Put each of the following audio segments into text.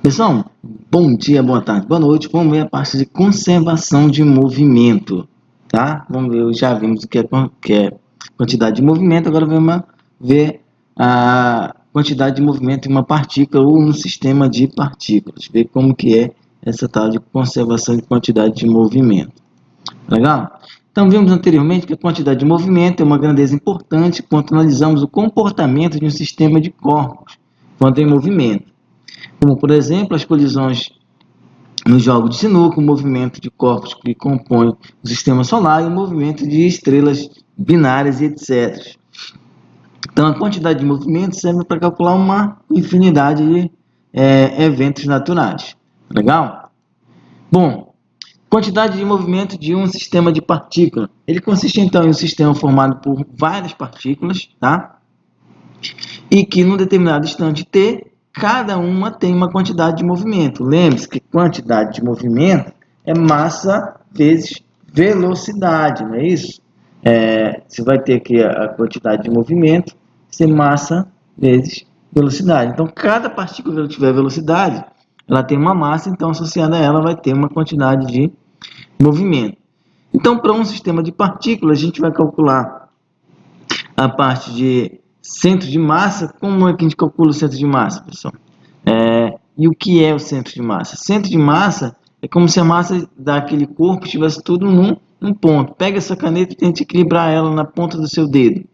Pessoal, bom dia, boa tarde, boa noite. Vamos ver a parte de conservação de movimento, tá? Vamos ver, já vimos o que é quantidade de movimento, agora vamos ver a quantidade de movimento em uma partícula ou no sistema de partículas. Ver como que é essa tal de conservação de quantidade de movimento. Legal? Então, vimos anteriormente que a quantidade de movimento é uma grandeza importante quando analisamos o comportamento de um sistema de corpos quando em movimento. Como, por exemplo, as colisões no jogo de sinuca, o movimento de corpos que compõem o sistema solar e o movimento de estrelas binárias e etc. Então, a quantidade de movimento serve para calcular uma infinidade de eventos naturais. Legal? Bom, quantidade de movimento de um sistema de partículas. Ele consiste, então, em um sistema formado por várias partículas, tá? E que, num determinado instante t, cada uma tem uma quantidade de movimento. Lembre-se que quantidade de movimento é massa vezes velocidade, não é isso? Você vai ter aqui a quantidade de movimento ser massa vezes velocidade. Então, cada partícula que tiver velocidade, ela tem uma massa, então associada a ela vai ter uma quantidade de movimento. Então, para um sistema de partículas, a gente vai calcular a parte de centro de massa. Como é que a gente calcula o centro de massa, pessoal? E o que é o centro de massa? Centro de massa é como se a massa daquele corpo estivesse tudo num ponto. Pega essa caneta e tenta equilibrar ela na ponta do seu dedo.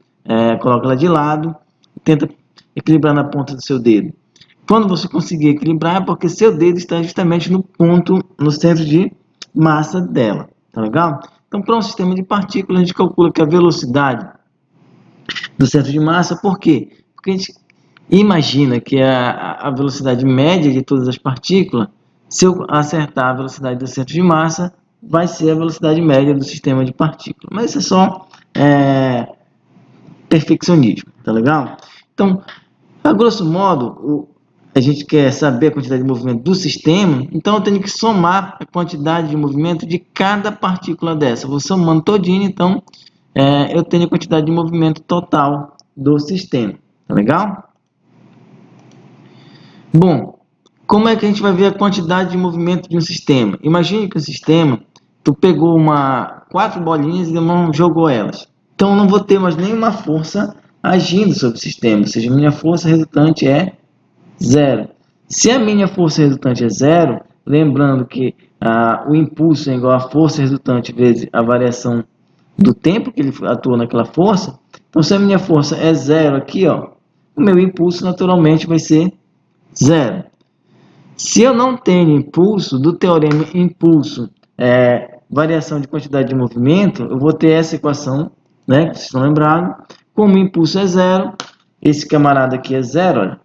Coloca ela de lado e tenta equilibrar na ponta do seu dedo. Quando você conseguir equilibrar, é porque seu dedo está justamente no ponto, no centro de massa dela. Tá legal? Então, para um sistema de partículas, a gente calcula que a velocidade do centro de massa. Por quê? Porque a gente imagina que a velocidade média de todas as partículas, se eu acertar a velocidade do centro de massa, vai ser a velocidade média do sistema de partículas. Mas isso é só perfeccionismo, tá legal? Então, a grosso modo, a gente quer saber a quantidade de movimento do sistema, então eu tenho que somar a quantidade de movimento de cada partícula dessa. Vou somando todinho, então eu tenho a quantidade de movimento total do sistema. Tá legal? Bom, como é que a gente vai ver a quantidade de movimento de um sistema? Imagine que o sistema, tu pegou 4 bolinhas e jogou elas. Então, eu não vou ter mais nenhuma força agindo sobre o sistema, ou seja, minha força resultante é zero. Se a minha força resultante é zero, lembrando que o impulso é igual à força resultante vezes a variação do tempo que ele atua naquela força. Então, se a minha força é zero aqui, ó, o meu impulso naturalmente vai ser zero. Se eu não tenho impulso, do teorema impulso variação de quantidade de movimento, eu vou ter essa equação, né, que vocês estão lembrados, como o impulso é zero, esse camarada aqui é zero, olha.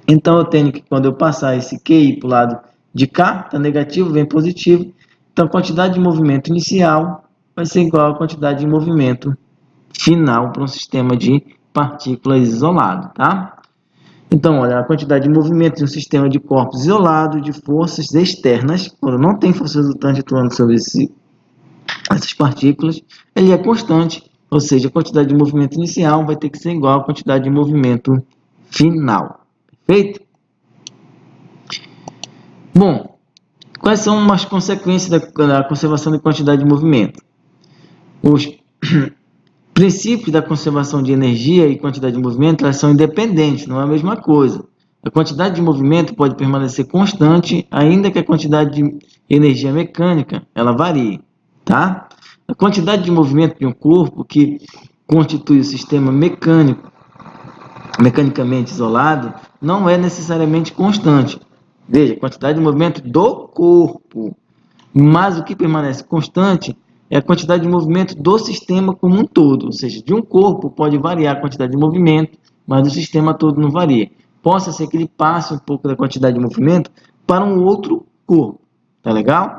Então eu tenho que, quando eu passar esse QI para o lado de cá, está negativo, vem positivo, então a quantidade de movimento inicial vai ser igual à quantidade de movimento final para um sistema de partículas isolado, tá? Então, olha, a quantidade de movimento de um sistema de corpos isolado de forças externas, quando não tem força resultante atuando sobre essas partículas, ele é constante, ou seja, a quantidade de movimento inicial vai ter que ser igual à quantidade de movimento final. Perfeito? Bom, quais são as consequências da conservação de quantidade de movimento? Os princípios da conservação de energia e quantidade de movimento, elas são independentes, não é a mesma coisa. A quantidade de movimento pode permanecer constante, ainda que a quantidade de energia mecânica ela varie, tá? A quantidade de movimento de um corpo que constitui o sistema mecanicamente isolado não é necessariamente constante. Veja, a quantidade de movimento do corpo, mas o que permanece constante é a quantidade de movimento do sistema como um todo, ou seja, de um corpo pode variar a quantidade de movimento, mas do sistema todo não varia. Possa ser que ele passe um pouco da quantidade de movimento para um outro corpo, tá legal?